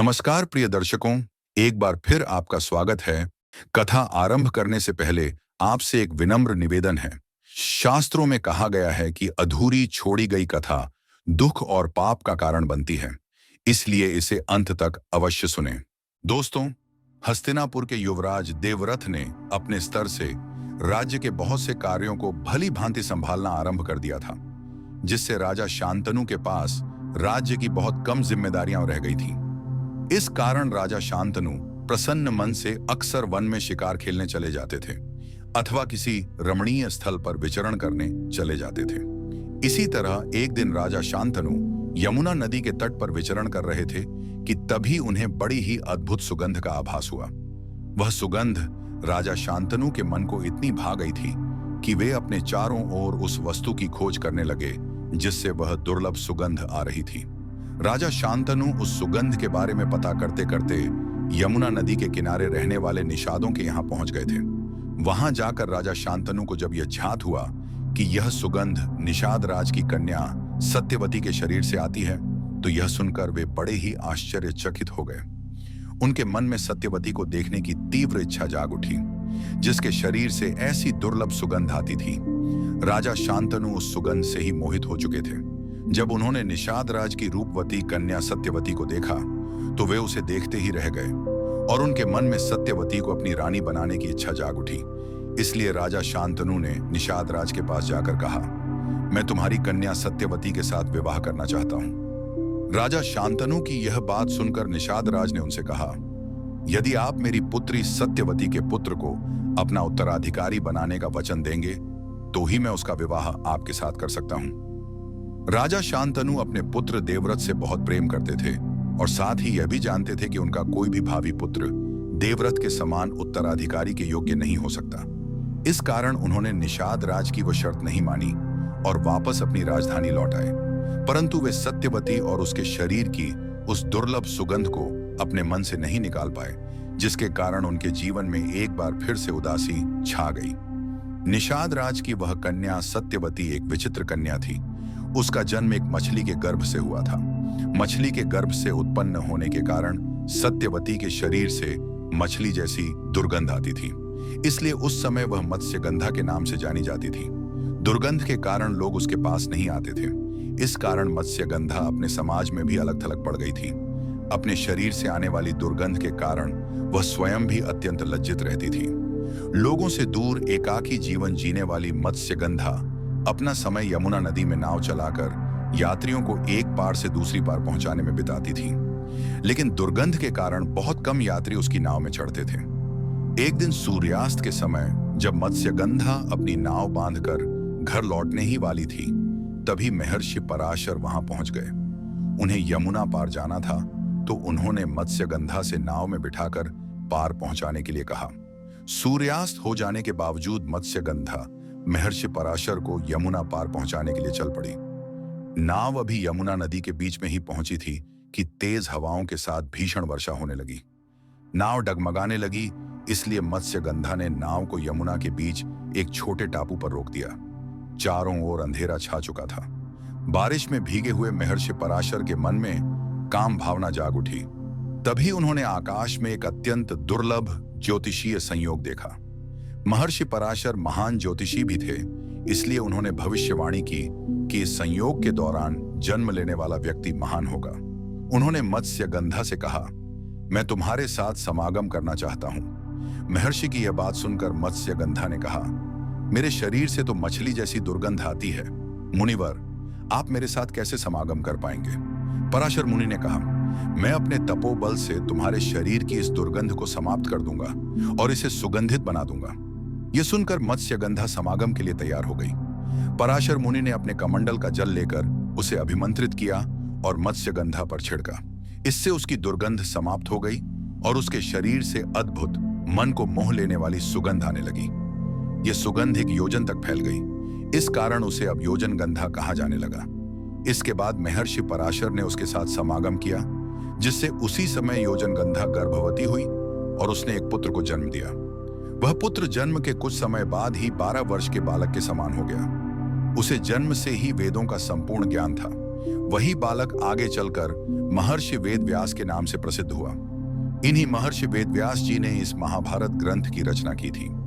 नमस्कार प्रिय दर्शकों, एक बार फिर आपका स्वागत है। कथा आरंभ करने से पहले आपसे एक विनम्र निवेदन है। शास्त्रों में कहा गया है कि अधूरी छोड़ी गई कथा दुख और पाप का कारण बनती है, इसलिए इसे अंत तक अवश्य सुनें। दोस्तों, हस्तिनापुर के युवराज देवरथ ने अपने स्तर से राज्य के बहुत से कार्यों को भली भांति संभालना आरंभ कर दिया था, जिससे राजा शांतनु के पास राज्य की बहुत कम जिम्मेदारियां रह गई थीं। इस कारण राजा शांतनु प्रसन्न मन से अक्सर वन में शिकार खेलने चले जाते थे अथवा किसी रमणीय स्थल पर विचरण करने चले जाते थे। इसी तरह एक दिन राजा शांतनु यमुना नदी के तट पर विचरण कर रहे थे कि तभी उन्हें बड़ी ही अद्भुत सुगंध का आभास हुआ। वह सुगंध राजा शांतनु के मन को इतनी भा गई थी कि वे अपने चारों ओर उस वस्तु की खोज करने लगे जिससे वह दुर्लभ सुगंध आ रही थी। राजा शांतनु उस सुगंध के बारे में पता करते करते यमुना नदी के किनारे रहने वाले निषादों के यहाँ पहुंच गए थे। वहां जाकर राजा शांतनु को जब यह ज्ञात हुआ कि यह सुगंध निषाद राज की कन्या सत्यवती के शरीर से आती है, तो यह सुनकर वे बड़े ही आश्चर्यचकित हो गए। उनके मन में सत्यवती को देखने की तीव्र इच्छा जाग उठी, जिसके शरीर से ऐसी दुर्लभ सुगंध आती थी। राजा शांतनु उस सुगंध से ही मोहित हो चुके थे। जब उन्होंने निषाद राज की रूपवती कन्या सत्यवती को देखा तो वे उसे देखते ही रह गए और उनके मन में सत्यवती को अपनी रानी बनाने की इच्छा जाग उठी। इसलिए राजा शांतनु ने निषाद राज के पास जाकर कहा, मैं तुम्हारी कन्या सत्यवती के साथ विवाह करना चाहता हूं। राजा शांतनु की यह बात सुनकर निषाद राज ने उनसे कहा, यदि आप मेरी पुत्री सत्यवती के पुत्र को अपना उत्तराधिकारी बनाने का वचन देंगे तो ही मैं उसका विवाह आपके साथ कर सकता हूं। राजा शांतनु अपने पुत्र देवव्रत से बहुत प्रेम करते थे और साथ ही यह भी जानते थे कि उनका कोई भी भावी पुत्र देवव्रत के समान उत्तराधिकारी के योग्य नहीं हो सकता। इस कारण उन्होंने निषाद राज की वह शर्त नहीं मानी और वापस अपनी राजधानी लौट आए। परंतु वे सत्यवती और उसके शरीर की उस दुर्लभ सुगंध को अपने मन से नहीं निकाल पाए, जिसके कारण उनके जीवन में एक बार फिर से उदासी छा गई। निषाद राज की वह कन्या सत्यवती एक विचित्र कन्या थी। उसका जन्म एक मछली के गर्भ से हुआ था। मछली के गर्भ से उत्पन्न होने के कारण सत्यवती के शरीर से मछली जैसी दुर्गंध आती थी, इसलिए उस समय वह मत्स्यगंधा के नाम से जानी जाती थी। दुर्गंध के कारण लोग उसके पास नहीं आते थे। इस कारण मत्स्यगंधा अपने समाज में भी अलग थलग पड़ गई थी। अपने शरीर से आने वाली दुर्गंध के कारण वह स्वयं भी अत्यंत लज्जित रहती थी। लोगों से दूर एकाकी जीवन जीने वाली मत्स्यगंधा अपना समय यमुना नदी में नाव चलाकर यात्रियों को एक पार से दूसरी पार पहुंचाने में बिताती थी, लेकिन दुर्गंध के कारण बहुत कम यात्री उसकी नाव में चढ़ते थे। एक दिन सूर्यास्त के समय जब मत्स्यगंधा अपनी नाव बांधकर घर लौटने ही वाली थी, तभी महर्षि पराशर वहां पहुंच गए। उन्हें यमुना पार जाना था, तो उन्होंने मत्स्यगंधा से नाव में बिठाकर पार पहुंचाने के लिए कहा। सूर्यास्त हो जाने के बावजूद मत्स्यगंधा महर्षि पराशर को यमुना पार पहुंचाने के लिए चल पड़ी। नाव अभी यमुना नदी के बीच में ही पहुंची थी कि तेज हवाओं के साथ भीषण वर्षा होने लगी। नाव डगमगाने लगी, इसलिए मत्स्यगंधा ने नाव को यमुना के बीच एक छोटे टापू पर रोक दिया। चारों ओर अंधेरा छा चुका था। बारिश में भीगे हुए महर्षि पराशर के मन में काम भावना जाग उठी। तभी उन्होंने आकाश में एक अत्यंत दुर्लभ ज्योतिषीय संयोग देखा। महर्षि पराशर महान ज्योतिषी भी थे, इसलिए उन्होंने भविष्यवाणी की कि इस संयोग के दौरान जन्म लेने वाला व्यक्ति महान होगा। उन्होंने मत्स्यगंधा से कहा, मैं तुम्हारे साथ समागम करना चाहता हूं। महर्षि की यह बात सुनकर मत्स्यगंधा ने कहा, मेरे शरीर से तो मछली जैसी दुर्गंध आती है। मुनिवर, आप मेरे साथ कैसे समागम कर पाएंगे? पराशर मुनि ने कहा, मैं अपने तपोबल से तुम्हारे शरीर की इस दुर्गंध को समाप्त कर दूंगा और इसे सुगंधित बना दूंगा। यह सुनकर मत्स्यगंधा समागम के लिए तैयार हो गई। पराशर मुनि ने अपने कमंडल का जल लेकर उसे अभिमंत्रित किया और मत्स्यगंधा पर छिड़का। इससे उसकी दुर्गंध समाप्त हो गई और उसके शरीर से अद्भुत, मन को मोह लेने वाली सुगंध आने लगी। यह सुगंध एक योजन तक फैल गई। इस कारण उसे अब योजन गंधा कहा जाने लगा। इसके बाद महर्षि पराशर ने उसके साथ समागम किया, जिससे उसी समय योजन गंधा गर्भवती हुई और उसने एक पुत्र को जन्म दिया। वह पुत्र जन्म के कुछ समय बाद ही 12 वर्ष के बालक के समान हो गया। उसे जन्म से ही वेदों का संपूर्ण ज्ञान था। वही बालक आगे चलकर महर्षि वेदव्यास के नाम से प्रसिद्ध हुआ। इन्हीं महर्षि वेदव्यास जी ने इस महाभारत ग्रंथ की रचना की थी।